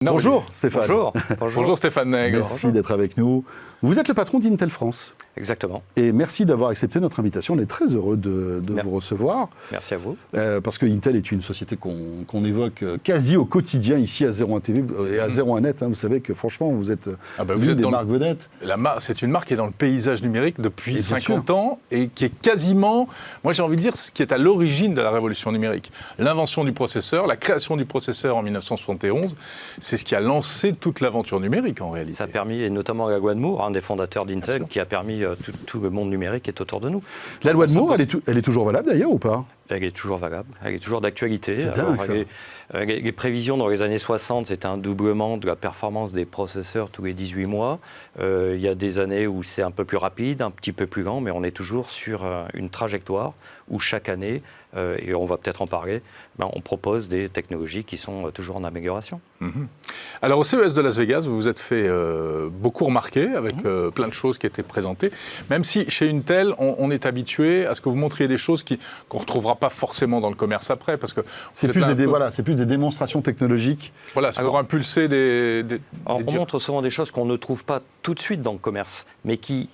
Non, Bonjour Stéphane. Bonjour. Bonjour Stéphane Nègre. Merci d'être avec nous. Vous êtes le patron d'Intel France. Exactement. Et merci d'avoir accepté notre invitation. On est très heureux de vous recevoir. Merci à vous. Parce que Intel est une société qu'on évoque quasi au quotidien ici à 01 TV et à 01 Net. Vous savez que franchement, vous êtes l'une des marques vedettes. C'est une marque qui est dans le paysage numérique depuis 50 ans et qui est quasiment, moi j'ai envie de dire, ce qui est à l'origine de la révolution numérique. L'invention du processeur, la création du processeur en 1971, c'est ce qui a lancé toute l'aventure numérique en réalité. Ça a permis, et notamment la loi de Moore, un des fondateurs d'Intel, qui a permis tout le monde numérique qui est autour de nous. La loi de Moore, elle est toujours valable d'ailleurs ou pas ? Elle est toujours valable, elle est toujours d'actualité. C'est dingue, ça. Les prévisions dans les années 60, c'était un doublement de la performance des processeurs tous les 18 mois. Il y a des années où c'est un peu plus rapide, un petit peu plus lent, mais on est toujours sur une trajectoire où chaque année, et on va peut-être en parler, on propose des technologies qui sont toujours en amélioration. Alors au CES de Las Vegas, vous vous êtes fait beaucoup remarquer avec plein de choses qui étaient présentées, même si chez Intel, on est habitué à ce que vous montriez des choses qu'on ne retrouvera pas forcément dans le commerce après, parce que c'est plus des démonstrations technologiques. Voilà, c'est pour impulser on montre souvent des choses qu'on ne trouve pas tout de suite dans le commerce, mais qui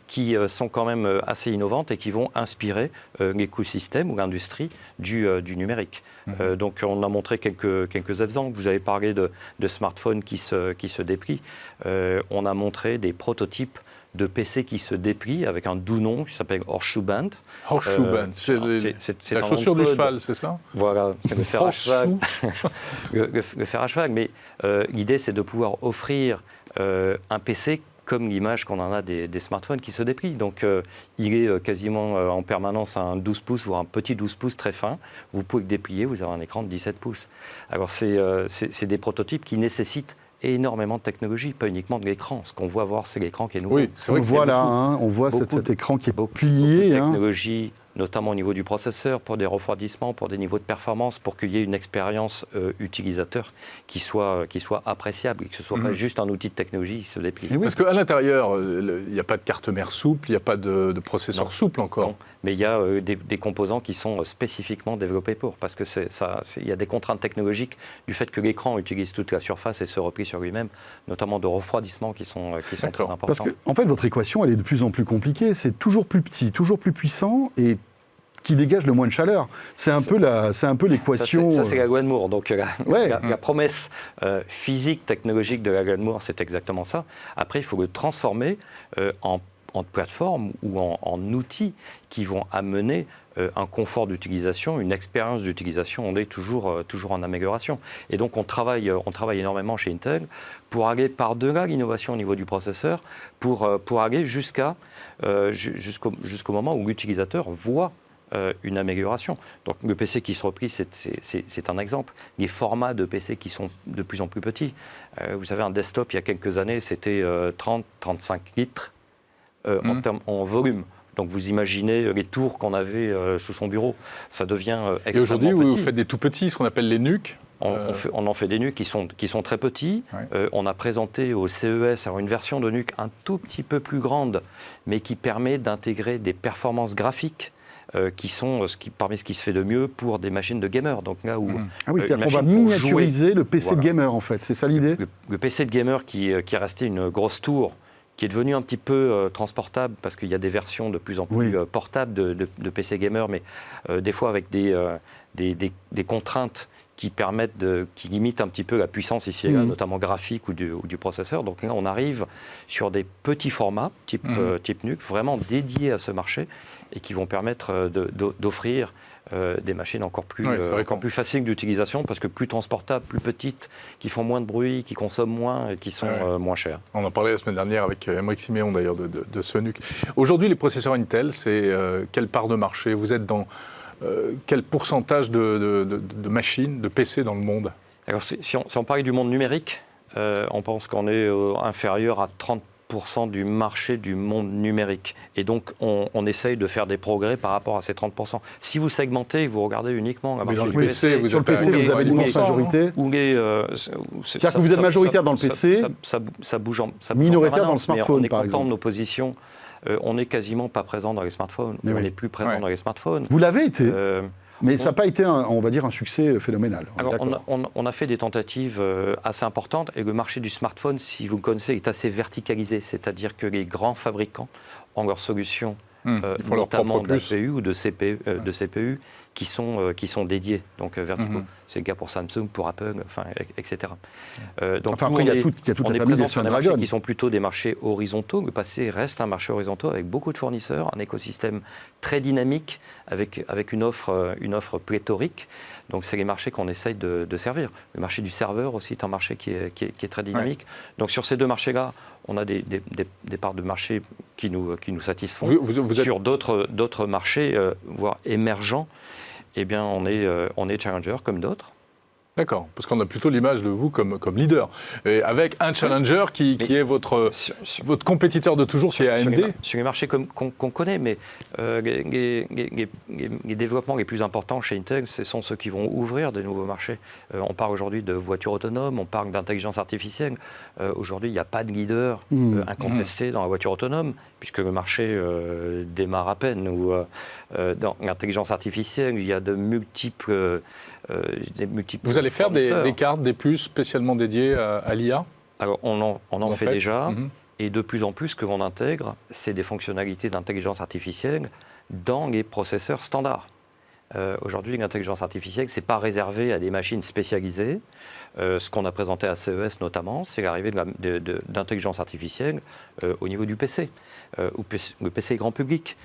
sont quand même assez innovantes et qui vont inspirer l'écosystème ou l'industrie du numérique. Donc on a montré quelques exemples. Vous avez parlé de smartphones qui se déplient. On a montré des prototypes de PC qui se déplient avec un doux nom qui s'appelle Horseshoe Band. Horseshoe Band, c'est la chaussure du cheval, c'est ça ? Voilà, c'est le fer à cheval. Le fer à cheval, mais l'idée c'est de pouvoir offrir un PC comme l'image qu'on en a des smartphones qui se déplient. Donc il est quasiment en permanence un 12 pouces, voire un petit 12 pouces très fin. Vous pouvez le déplier, vous avez un écran de 17 pouces. Alors c'est des prototypes qui nécessitent énormément de technologie, pas uniquement de l'écran. Ce qu'on voit voir, c'est l'écran qui est nouveau. Oui, c'est vrai on voit cet écran qui est plié. Beaucoup de technologie, notamment au niveau du processeur, pour des refroidissements, pour des niveaux de performance, pour qu'il y ait une expérience utilisateur qui soit appréciable et que ce ne soit pas juste un outil de technologie qui se déplie. Parce qu'à l'intérieur, il n'y a pas de carte mère souple, il n'y a pas de processeur souple encore. Non. Mais il y a des composants qui sont spécifiquement développés pour, parce que il y a des contraintes technologiques du fait que l'écran utilise toute la surface et se replie sur lui-même, notamment de refroidissement qui sont très importants. Parce que, en fait, votre équation, elle est de plus en plus compliquée. C'est toujours plus petit, toujours plus puissant et qui dégage le moins de chaleur. C'est un peu l'équation... Ça, c'est la loi de Moore. Donc, la promesse physique, technologique de la loi de Moore, c'est exactement ça. Après, il faut le transformer en plateforme ou en outils qui vont amener un confort d'utilisation, une expérience d'utilisation. On est toujours en amélioration. Et donc, on travaille énormément chez Intel pour aller par-delà l'innovation au niveau du processeur, pour aller jusqu'au moment où l'utilisateur voit une amélioration. Donc le PC qui se replie, c'est un exemple. Les formats de PC qui sont de plus en plus petits. Vous savez, un desktop, il y a quelques années, c'était 30-35 litres en volume. Donc vous imaginez les tours qu'on avait sous son bureau. Ça devient extrêmement petit. Et aujourd'hui, vous faites des tout petits, ce qu'on appelle les NUC. On en fait des NUC qui sont très petits. Ouais. On a présenté au CES une version de NUC un tout petit peu plus grande, mais qui permet d'intégrer des performances graphiques qui sont parmi ce qui se fait de mieux pour des machines de gamers. Donc là où c'est-à-dire qu'on va miniaturiser le PC de gamer, en fait. C'est ça l'idée ? Le PC de gamer qui est resté une grosse tour, qui est devenu un petit peu transportable, parce qu'il y a des versions de plus en plus portables de PC gamer, mais des fois avec des contraintes qui limitent un petit peu la puissance ici et là, notamment graphique ou du processeur. Donc là, on arrive sur des petits formats, type NUC, vraiment dédiés à ce marché, et qui vont permettre d'offrir des machines encore plus faciles d'utilisation, parce que plus transportables, plus petites, qui font moins de bruit, qui consomment moins et qui sont moins chères. On en parlait la semaine dernière avec Aymeric Siméon d'ailleurs de ce NUC. Aujourd'hui, les processeurs Intel, c'est quelle part de marché ? Vous êtes dans quel pourcentage de machines, de PC dans le monde ? Alors, si on parlait du monde numérique, on pense qu'on est inférieur à 30% du marché du monde numérique. Et donc, on essaye de faire des progrès par rapport à ces 30%. Si vous segmentez, vous regardez uniquement la marché du PC. Sur le PC, vous avez l'immense majorité. C'est-à-dire que vous êtes majoritaire dans le PC, ça bouge minoritaire dans le smartphone, mais par exemple. On est content de nos positions. On n'est quasiment pas présent dans les smartphones. On n'est plus présent dans les smartphones. Vous l'avez été Mais ça n'a pas été, on va dire, un succès phénoménal. Alors, on a fait des tentatives assez importantes et le marché du smartphone, si vous le connaissez, est assez verticalisé. C'est-à-dire que les grands fabricants ont leurs solutions, notamment d'APU ou de CPU, qui sont dédiés, donc verticaux. C'est le cas pour Samsung, pour Apple, etc. Donc après, il y a toute on la est famille présent des sur des marchés qui sont plutôt des marchés horizontaux. Le passé reste un marché horizontal avec beaucoup de fournisseurs, un écosystème très dynamique avec une offre pléthorique. Donc c'est les marchés qu'on essaye de servir. Le marché du serveur aussi est un marché qui est très dynamique. Ouais. Donc sur ces deux marchés-là, on a des parts de marché qui nous satisfont. Sur d'autres marchés, voire émergents, eh bien, on est challenger comme d'autres. D'accord, parce qu'on a plutôt l'image de vous comme leader, et avec un challenger qui est votre compétiteur de toujours, qui est AMD. Sur les marchés qu'on connaît, mais les développements les plus importants chez Intel, ce sont ceux qui vont ouvrir de nouveaux marchés. On parle aujourd'hui de voitures autonomes, on parle d'intelligence artificielle. Aujourd'hui, il n'y a pas de leader incontesté dans la voiture autonome, puisque le marché démarre à peine. Dans l'intelligence artificielle, il y a de multiples... Vous allez faire des cartes, des puces spécialement dédiées à l'IA ? Alors, on en fait déjà, et de plus en plus, ce que l'on intègre, c'est des fonctionnalités d'intelligence artificielle dans les processeurs standards. Aujourd'hui, l'intelligence artificielle, ce n'est pas réservé à des machines spécialisées. Ce qu'on a présenté à CES notamment, c'est l'arrivée d'intelligence artificielle au niveau du PC, ou le PC grand public.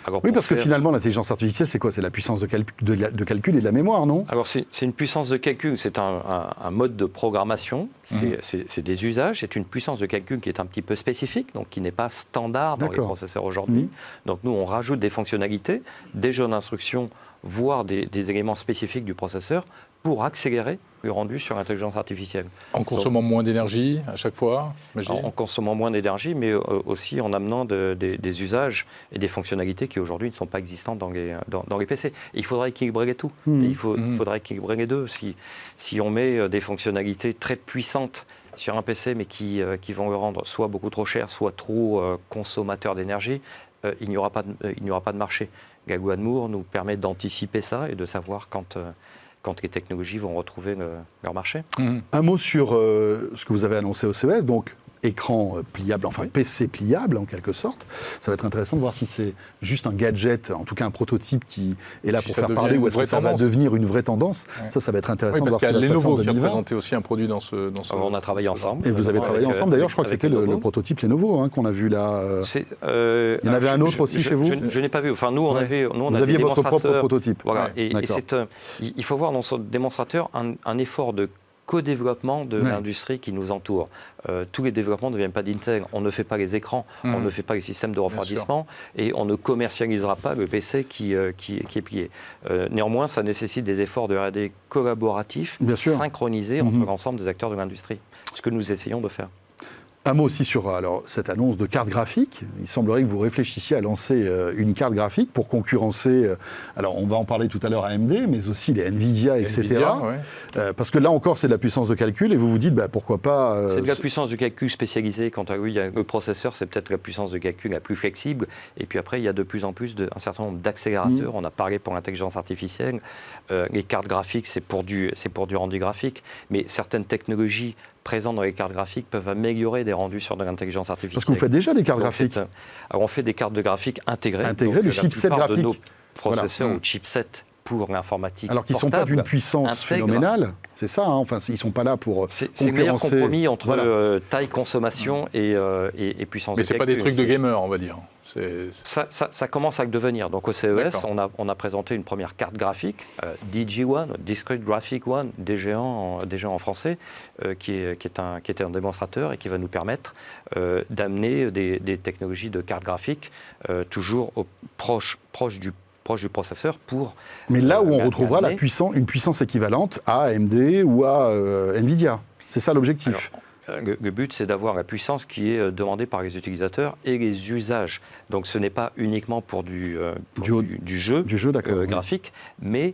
Alors, oui, parce que finalement, l'intelligence artificielle, c'est quoi ? C'est la puissance de calcul et de la mémoire, non ? Alors, c'est une puissance de calcul, c'est un mode de programmation, c'est des usages, c'est une puissance de calcul qui est un petit peu spécifique, donc qui n'est pas standard dans les processeurs aujourd'hui. Donc, nous, on rajoute des fonctionnalités, des jeux d'instruction, voire des éléments spécifiques du processeur pour accélérer le rendu sur l'intelligence artificielle. En consommant moins d'énergie à chaque fois ? En consommant moins d'énergie, mais aussi en amenant des usages et des fonctionnalités qui aujourd'hui ne sont pas existantes dans les PC. Et il faudra équilibrer les tout. Il faudra équilibrer les deux. Si on met des fonctionnalités très puissantes sur un PC, mais qui vont le rendre soit beaucoup trop cher, soit trop consommateur d'énergie, il n'y aura pas de marché. La loi de Moore nous permet d'anticiper ça et de savoir quand les technologies vont retrouver leur marché. Un mot sur ce que vous avez annoncé au CES, donc écran pliable, enfin PC pliable en quelque sorte. Ça va être intéressant de voir si c'est juste un gadget, en tout cas un prototype qui est là pour faire parler, ou est-ce que ça va devenir une vraie tendance. Ça va être intéressant de voir ce qui va se passer en 2020. Lenovo qui a présenté aussi un produit dans ce... On a travaillé ensemble. Et vous avez travaillé ensemble. D'ailleurs, je crois que c'était le prototype Lenovo qu'on a vu là. Il y en avait un autre aussi chez vous ? Je n'ai pas vu. Enfin, nous, on avait vous aviez votre propre prototype. Voilà. Et il faut voir dans ce démonstrateur un effort de co-développement de l'industrie qui nous entoure. Tous les développements ne viennent pas d'Intel. On ne fait pas les écrans, on ne fait pas les systèmes de refroidissement et on ne commercialisera pas le PC qui est plié. Néanmoins, ça nécessite des efforts de R&D collaboratifs, synchronisés entre l'ensemble des acteurs de l'industrie. Ce que nous essayons de faire. Un mot aussi sur cette annonce de carte graphique. Il semblerait que vous réfléchissiez à lancer une carte graphique pour concurrencer, alors on va en parler tout à l'heure, AMD, mais aussi les Nvidia, etc. Parce que là encore, c'est de la puissance de calcul et vous vous dites, pourquoi pas... c'est de la puissance de calcul spécialisée. Quant à lui, le processeur, c'est peut-être la puissance de calcul la plus flexible. Et puis après, il y a de plus en plus un certain nombre d'accélérateurs. On a parlé pour l'intelligence artificielle. Les cartes graphiques, c'est pour du rendu graphique. Mais certaines technologies présents dans les cartes graphiques peuvent améliorer des rendus sur de l'intelligence artificielle. Parce que vous faites déjà des cartes graphiques. Alors on fait des cartes de graphiques intégrées. Intégrées, des chipsets graphiques. De nos processeurs ou chipsets pour l'informatique. Alors qu'ils ne sont pas d'une puissance phénoménale, c'est ça, enfin ils ne sont pas là pour c'est le meilleur compromis entre taille, consommation et puissance de calcul. Mais ce n'est pas des trucs de gamer, on va dire. Ça commence à le devenir. Donc au CES, on a présenté une première carte graphique, DG1, Discrete Graphic One, DG1 en français, qui était un démonstrateur et qui va nous permettre d'amener des technologies de carte graphique toujours proche du processeur pour... Mais là où on retrouvera une puissance équivalente à AMD ou à Nvidia. C'est ça l'objectif. Le but, c'est d'avoir la puissance qui est demandée par les utilisateurs et les usages. Donc ce n'est pas uniquement pour du jeu graphique, mais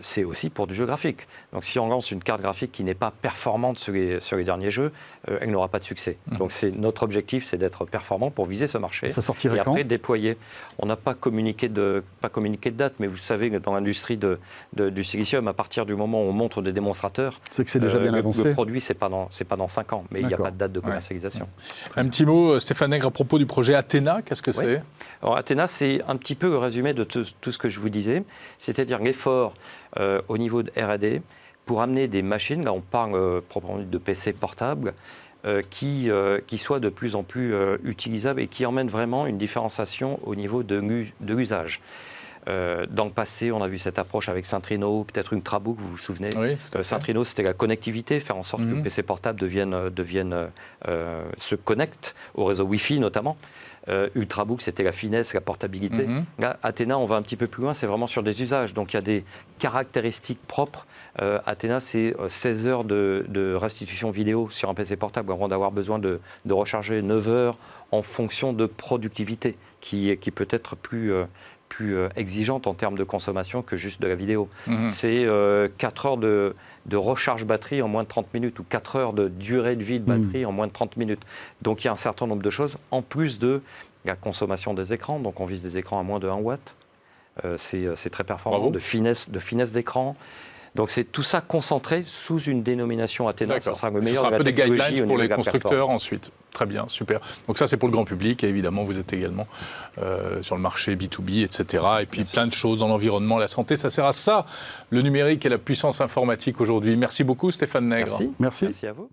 c'est aussi pour du jeu graphique. Donc si on lance une carte graphique qui n'est pas performante sur les derniers jeux, elle n'aura pas de succès. Donc notre objectif, c'est d'être performant pour viser ce marché. Ça sortirait et quand ? après déployer. On n'a pas communiqué de date, mais vous savez que dans l'industrie du silicium, à partir du moment où on montre des démonstrateurs, c'est que c'est déjà bien avancé. Le produit, c'est pas dans 5 ans, mais il n'y a pas de date de commercialisation. Un petit mot, Stéphane Nègre, à propos du projet Athéna, qu'est-ce que c'est ? Alors Athéna, c'est un petit peu le résumé de tout ce que je vous disais, c'est-à-dire l'effort au niveau de R&D pour amener des machines, là on parle proprement de PC portables, qui soient de plus en plus utilisables et qui emmènent vraiment une différenciation au niveau de l'usage. Dans le passé, on a vu cette approche avec Centrino, peut-être Ultrabook, vous vous souvenez. Oui, Centrino, c'était la connectivité, faire en sorte que le PC portable se connecte au réseau Wi-Fi notamment. Ultrabook, c'était la finesse, la portabilité. Là, Athéna, on va un petit peu plus loin, c'est vraiment sur des usages. Donc il y a des caractéristiques propres. Athéna, c'est 16 heures de restitution vidéo sur un PC portable avant d'avoir besoin de recharger 9 heures en fonction de productivité, qui peut être plus exigeante en termes de consommation que juste de la vidéo. C'est 4 heures de recharge batterie en moins de 30 minutes ou 4 heures de durée de vie de batterie en moins de 30 minutes. Donc il y a un certain nombre de choses, en plus de la consommation des écrans. Donc on vise des écrans à moins de 1 watt. C'est très performant, de finesse d'écran. Donc c'est tout ça concentré sous une dénomination Athéna. Ça sera le meilleur. Ce sera un peu des guidelines pour les constructeurs ensuite. Très bien, super. Donc ça c'est pour le grand public et évidemment vous êtes également sur le marché B2B, etc. Et puis plein de choses dans l'environnement, la santé, ça sert à ça, le numérique et la puissance informatique aujourd'hui. Merci beaucoup Stéphane Nègre. Merci à vous.